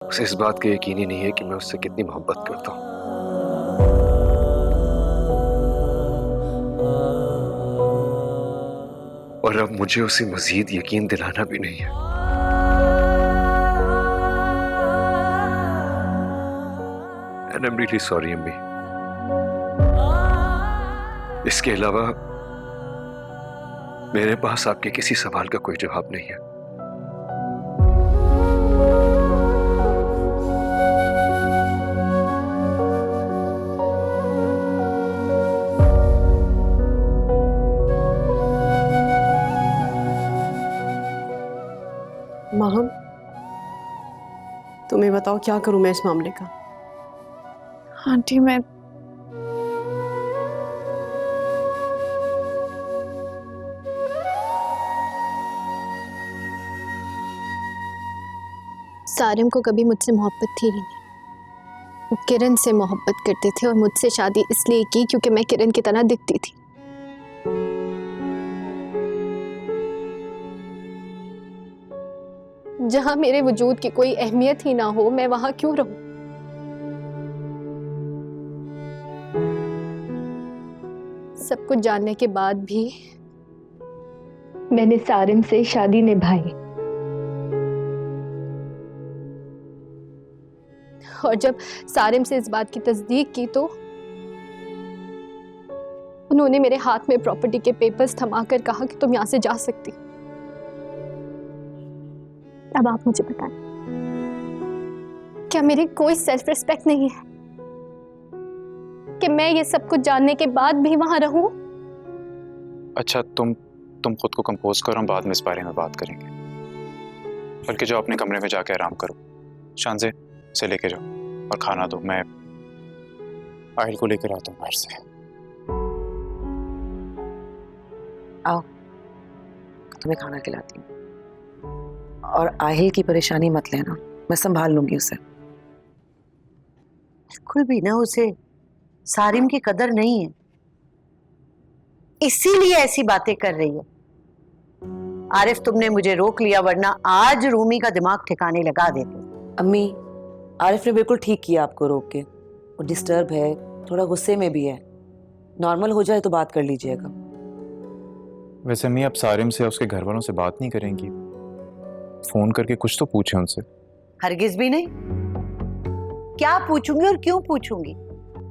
उसे इस बात का यकीन ही नहीं है कि मैं उससे कितनी मोहब्बत करता हूँ। और अब मुझे उसे मजीद यकीन दिलाना भी नहीं है। And I'm really sorry, अम्मी। इसके अलावा मेरे पास आपके किसी सवाल का कोई जवाब नहीं है। माहम, तुम्हें बताओ क्या करूं मैं इस मामले का। आंटी मैं सारिम को कभी मुझसे मोहब्बत थी ही नहीं। वो किरण से मोहब्बत करते थे और मुझसे शादी इसलिए की क्योंकि मैं किरण की तरह दिखती थी। जहां मेरे वजूद की कोई अहमियत ही ना हो, मैं वहां क्यों रहूं? सब कुछ जानने के बाद भी मैंने सारिम से शादी निभाई। और जब सारिम से इस बात की तस्दीक की तो उन्होंने मेरे हाथ में प्रॉपर्टी के पेपर्स थमाकर कहा कि तुम यहां से जा सकती। अब आप मुझे बताएं, क्या मेरी कोई सेल्फ रिस्पेक्ट नहीं है कि मैं ये सब कुछ जानने के बाद भी वहां रहूं? अच्छा, तुम खुद को कंपोज करो, हम बाद में इस बारे में बात करेंगे। बल्कि जाओ अपने कमरे में जाके आराम करो। शांजे से लेके जाओ और खाना दो। मैं आहिल को लेकर आता हूँ बाहर से। आओ, तुम्हें खाना खिलाती हूँ। और आहिल की परेशानी मत लेना, मैं संभाल लूंगी उसे। बिल्कुल भी ना उसे सारिम की कदर नहीं है, इसीलिए ऐसी बातें कर रही है। आरिफ, तुमने मुझे रोक लिया, वरना आज रूमी का दिमाग ठिकाने लगा देते। अम्मी, आरिफ ने बिल्कुल ठीक किया आपको रोक के। वो डिस्टर्ब है, थोड़ा गुस्से में भी है। नॉर्मल हो जाए तो बात कर लीजिएगा। वैसे अम्मी, आप सारिम से उसके घर वालों से बात नहीं करेंगी? फोन करके कुछ तो पूछे उनसे। हरगिज भी नहीं। क्या पूछूंगी और क्यों पूछूंगी,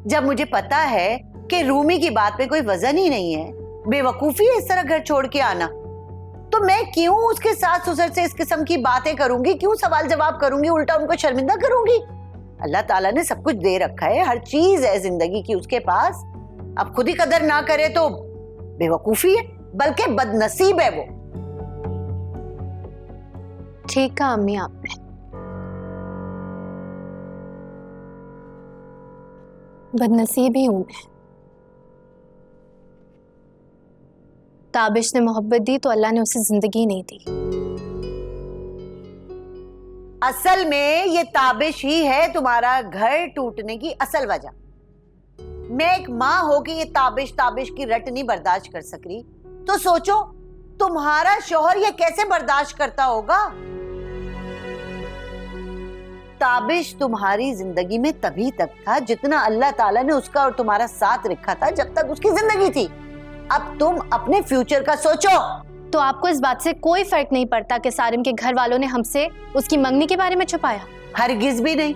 जब मुझे पता है कि रूमी की बात पे कोई वजन ही नहीं है। बेवकूफी है इस तरह घर छोड़ के आना। तो मैं क्यों उसके सास ससुर से इस किस्म की बातें करूंगी, क्यों सवाल जवाब करूंगी, उल्टा उनको शर्मिंदा करूंगी। अल्लाह ताला ने सब कुछ दे रखा है, हर चीज है जिंदगी की उसके पास। अब खुद ही कदर ना करे तो बेवकूफी है, बल्कि बदनसीब है वो। ठीक कहा अम्मी आपने। बदनसीब ही हूं मैं। ताबिश ने मोहब्बत दी तो अल्लाह ने उसे जिंदगी नहीं दी। असल में ये ताबिश ही है तुम्हारा घर टूटने की असल वजह। मैं एक माँ हो के ये ताबिश की रट नहीं बर्दाश्त कर सक रही, तो सोचो तुम्हारा शौहर ये कैसे बर्दाश्त करता होगा। ताबिश तुम्हारी जिंदगी में तभी तक था जितना अल्लाह ताला ने उसका और तुम्हारा साथ रखा था, जब तक उसकी जिंदगी थी। अब तुम अपने फ्यूचर का सोचो। तो आपको इस बात से कोई फर्क नहीं पड़ता कि सारिम के घर वालों ने हमसे उसकी मंगनी के बारे में छुपाया? हरगिज भी नहीं।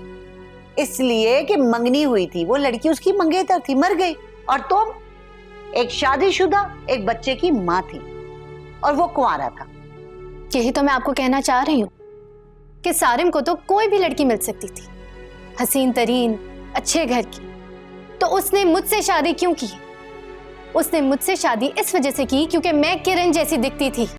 इसलिए कि मंगनी हुई थी, वो लड़की उसकी मंगेतर थी, मर गई। और तुम एक शादीशुदा एक बच्चे की माँ थी और वो कुंवारा था। यही तो मैं आपको कहना चाह रही हूँ कि सारिम को तो कोई भी लड़की मिल सकती थी, हसीन तरीन, अच्छे घर की। तो उसने मुझसे शादी क्यों की? उसने मुझसे शादी इस वजह से की क्योंकि मैं किरण जैसी दिखती थी।